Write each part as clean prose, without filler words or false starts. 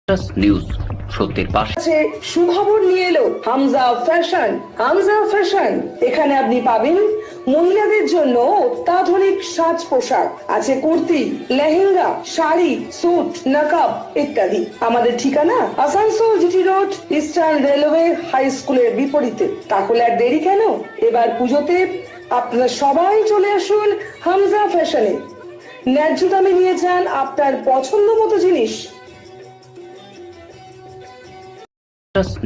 News সত্যের পাশে। সুখবর নিয়ে এলো হামজা ফ্যাশন। হামজা ফ্যাশন, এখানে আপনি পাবেন মহিলাদের জন্য অত্যাধুনিক সাজ পোশাক, আছে কুর্তি, লেহেঙ্গা, শাড়ি, স্যুট, নকাব ইত্যাদি। আমাদের ঠিকানা Asansol GT road, eastern railway high স্কুলের বিপরীতে। তাহলে আর দেরি কেন, এবার পুজোতে আপনারা সবাই চলে আসুন হামজা ফ্যাশনে। ন্যায্য দামে নিয়ে যান আপনার পছন্দ মতো জিনিস।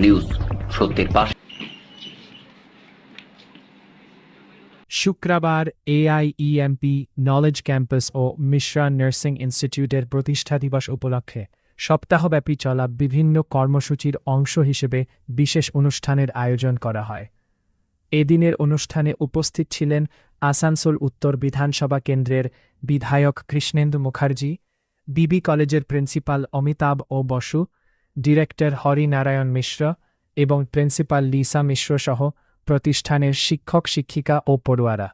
নিউজ সত্যের পাশে। শুক্রবার AIEMP নলেজ ক্যাম্পাস ও মিশ্রা নার্সিং ইনস্টিটিউটের প্রতিষ্ঠা দিবস উপলক্ষে সপ্তাহব্যাপী চলা বিভিন্ন কর্মসূচির অংশ হিসেবে বিশেষ অনুষ্ঠানের আয়োজন করা হয়। এদিনের অনুষ্ঠানে উপস্থিত ছিলেন আসানসোল উত্তর বিধানসভা কেন্দ্রের বিধায়ক কৃষ্ণেন্দু মুখার্জি, বিবি কলেজের প্রিন্সিপাল অমিতাভ ও বসু, ডিরেক্টর হরিনারায়ণ মিশ্র এবং প্রিন্সিপাল লিসা মিশ্র সহ প্রতিষ্ঠানের শিক্ষক শিক্ষিকা ও পড়ুয়ারা।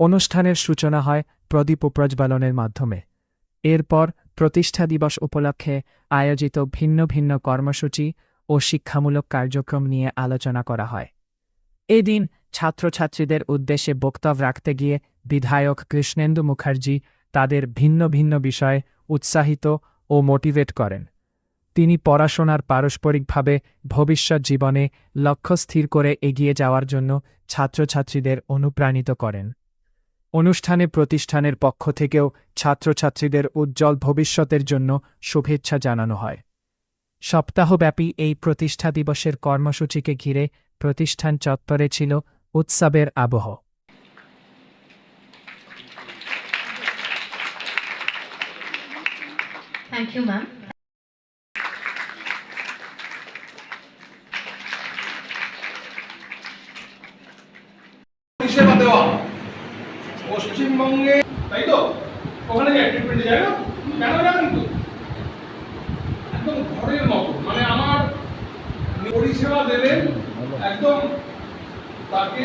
অনুষ্ঠানের সূচনা হয় প্রদীপ প্রজ্বালনের মাধ্যমে। এরপর প্রতিষ্ঠা দিবস উপলক্ষে আয়োজিত ভিন্ন ভিন্ন কর্মসূচি ও শিক্ষামূলক কার্যক্রম নিয়ে আলোচনা করা হয়। এদিন ছাত্রছাত্রীদের উদ্দেশ্যে বক্তব্য রাখতে গিয়ে বিধায়ক কৃষ্ণেন্দু মুখার্জি তাদের ভিন্ন ভিন্ন বিষয়ে উৎসাহিত ও মোটিভেট করেন। তিনি পড়াশোনার পারস্পরিকভাবে ভবিষ্যৎ জীবনে লক্ষ্য স্থির করে এগিয়ে যাওয়ার জন্য ছাত্রছাত্রীদের অনুপ্রাণিত করেন। অনুষ্ঠানে প্রতিষ্ঠানের পক্ষ থেকেও ছাত্রছাত্রীদের উজ্জ্বল ভবিষ্যতের জন্য শুভেচ্ছা জানানো হয়। সপ্তাহব্যাপী এই প্রতিষ্ঠা দিবসের কর্মসূচিকে ঘিরে প্রতিষ্ঠান চত্বরে ছিল উৎসবের আবহ। Thank you, ma'am. পরিষেবা দেওয়া পশ্চিমবঙ্গে, তাই তো? ওখানে যায় ট্রিটমেন্টে যায় না, কেন জানেন তো? একদম ঘরের মতো, মানে আমার পরিষেবা দেবেন একদম, তাকে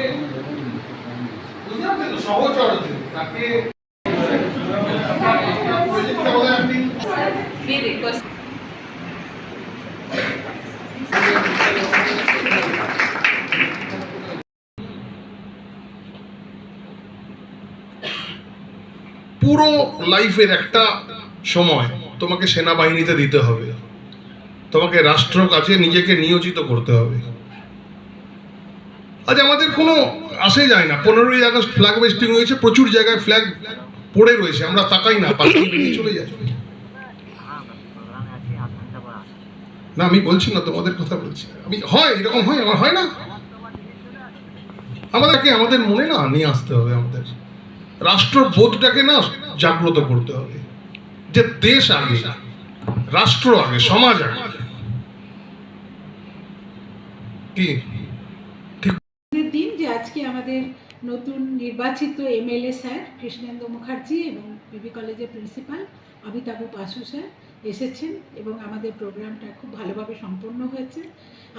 বুঝতে পারছেন তো, সহজ অর্থে তাকে পুরো লাইফের একটা সময় তোমাকে সেনাবাহিনীতে দিতে হবে, তোমাকে রাষ্ট্র কাছে নিজেকে নিয়োজিত করতে হবে। আজ আমাদের কোনো আসে যায় না, 15ই আগস্ট ফ্ল্যাগ হোয়েস্টিং হয়েছে, প্রচুর জায়গায় ফ্ল্যাগ পড়ে রয়েছে, আমরা তাকাই না, পাশে বেরিয়ে চলে যাই। না আমি বলছি না, তোমাদের কথা বলছি আমি। হয় এরকম হয়, আমার হয় না। আমাদেরকে আমাদের মনে না নিয়ে আসতে হবে, আমাদের রাষ্ট্রবোধটাকে না জাগ্রত করতে হবে, যে দেশ আগে, রাষ্ট্র আগে, সমাজ আগে। কি দিন যে আজকে আমাদের নতুন নির্বাচিত MLA স্যার কৃষ্ণেন্দু মুখার্জি এবং বিবি কলেজের প্রিন্সিপাল অমিতাভ বাসু স্যার এসেছেন এবং আমাদের প্রোগ্রামটা খুব ভালোভাবে সম্পন্ন হয়েছে।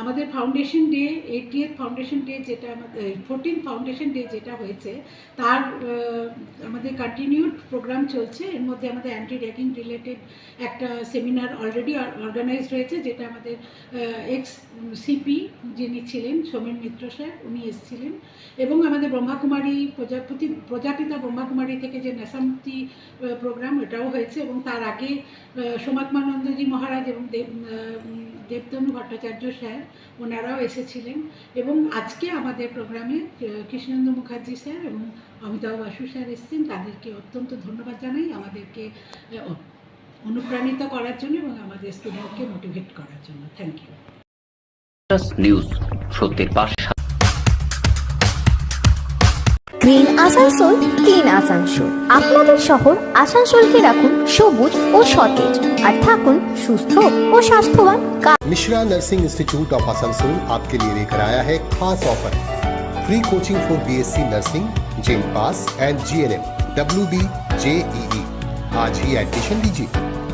আমাদের foundation day, 80th foundation day যেটা আমাদের 14th ফাউন্ডেশন ডে যেটা হয়েছে, তার আমাদের কন্টিনিউড প্রোগ্রাম চলছে। এর মধ্যে আমাদের অ্যান্টি র্যাগিং রিলেটেড একটা সেমিনার অলরেডি অর্গানাইজড হয়েছে, যেটা আমাদের ex-CP যিনি ছিলেন সোমেন মিত্র স্যার, উনি এসেছিলেন। এবং আমাদের ব্রহ্মাকুমারী প্রজাপিতা ব্রহ্মাকুমারী থেকে যে নেশামুক্তি প্রোগ্রাম, এটাও হয়েছে। এবং তার আগে সোমাত্মানন্দজি মহারাজ এবং দেবতনু ভট্টাচার্য স্যার, ওনারাও এসেছিলেন। এবং আজকে আমাদের প্রোগ্রামে কৃষ্ণেন্দু মুখার্জি স্যার এবং অমিতাভ বাসু স্যার এসেছেন। তাদেরকে অত্যন্ত ধন্যবাদ জানাই আমাদেরকে অনুপ্রাণিত করার জন্য এবং আমাদের স্টুডেন্টকে মোটিভেট করার জন্য। Thank you. নিউজ সত্যের পাশে। Green Asansol, clean Asansol. আপনাদের শহর আসানসোলকে রাখুন সবুজ ও সতেজ, আর থাকুন সুস্থ ও স্বাস্থ্যবান। Mishra nursing institute of Asansol आपके लिए लेकर आया है खास offer. Free coaching for BSc nursing, जेन पास एंड GNM, WB, JEE। आज ही एडमिशन लीजिए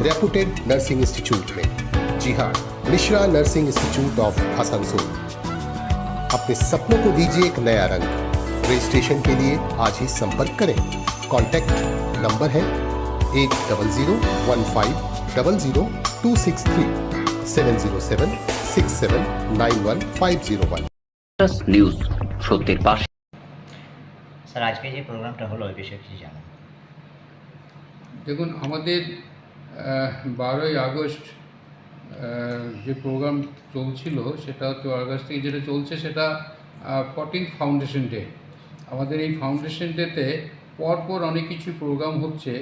रेपुटेड नर्सिंग इंस्टीट्यूट में। जी हाँ, Mishra nursing institute of Asansol. अपने सपनों को दीजिए एक नया रंग। रजिस्ट्रेशन के लिए आज ही संपर्क करें। कॉन्टैक्ट नंबर है 8001500263। 707-6791-501। নিউজ সত্যের পাশে। স্যার আজকে যে প্রোগ্রামটা হলো ওই বিষয়ে কিছু জানান। দেখুন, আমাদের 12ই আগস্ট যে প্রোগ্রাম চলছিল সেটা হচ্ছে আগস্ট থেকে যেটা চলছে সেটা 14th ফাউন্ডেশন ডে। আমাদের এই ফাউন্ডেশন ডেতে পরপর অনেক কিছু প্রোগ্রাম হচ্ছে,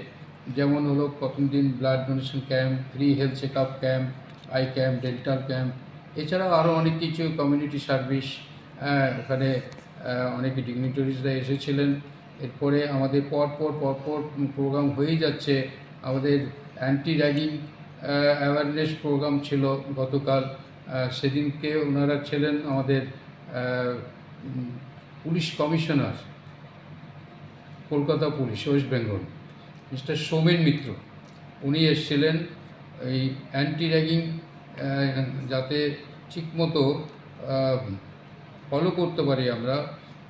যেমন হলো প্রথম দিন blood donation camp, free health check up camp, eye camp, dental camp, এছাড়াও আরও অনেক কিছু কমিউনিটি সার্ভিস। ওখানে অনেক ডিগনিটারিজরা এসেছিলেন। এরপরে আমাদের পরপর প্রোগ্রাম হয়েই যাচ্ছে। আমাদের অ্যান্টি র্যাগিং অ্যাওয়ারনেস প্রোগ্রাম ছিল গতকাল। সেদিনকে ওনারা ছিলেন আমাদের police commissioner, Kolkata police, West Bengal, mister Soumen Mitra. উনি এসেছিলেন এই অ্যান্টি র্যাগিং যাতে ঠিকমতো ফলো করতে পারি, আমরা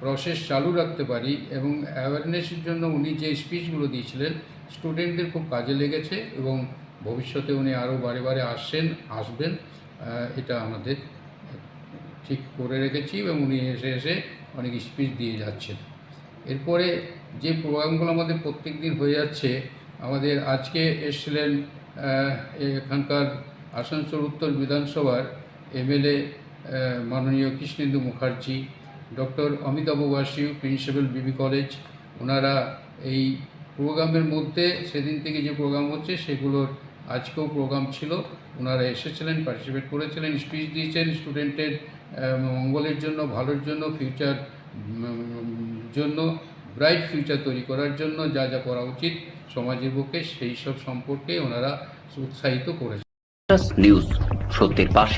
প্রসেস চালু রাখতে পারি, এবং অ্যাওয়ারনেসের জন্য উনি যে স্পিচগুলো দিয়েছিলেন স্টুডেন্টদের খুব কাজে লেগেছে, এবং ভবিষ্যতে উনি আরও বারে বারে আসবেন, এটা আমাদের ঠিক করে রেখেছি, এবং উনি এসে অনেক স্পিচ দিয়ে যাচ্ছেন। এরপরে যে প্রোগ্রামগুলো আমাদের প্রত্যেক দিন হয়ে যাচ্ছে, আমাদের আজকে এসেছিলেন এখানকার আসানসোল উত্তর বিধানসভার এমএলএ মাননীয় কৃষ্ণেন্দু মুখার্জি, ডক্টর অমিতাভ বাসু, প্রিন্সিপাল বিবি কলেজ। ওনারা এই প্রোগ্রামের মধ্যে সেদিন থেকে যে প্রোগ্রাম হচ্ছে সেগুলোর আজকেও প্রোগ্রাম ছিল, ওনারা এসেছিলেন, পার্টিসিপেট করেছিলেন, স্পিচ দিয়েছেন স্টুডেন্টের মঙ্গলের জন্য, ভালোর জন্য, ফিউচার জন্য, ব্রাইট ফিউচার তৈরি করার জন্য যা যা করা উচিত সমাজের পক্ষে সেই সব সম্পর্কে ওনারা উৎসাহিত করেছেন। নিউজ সত্যের পাশে।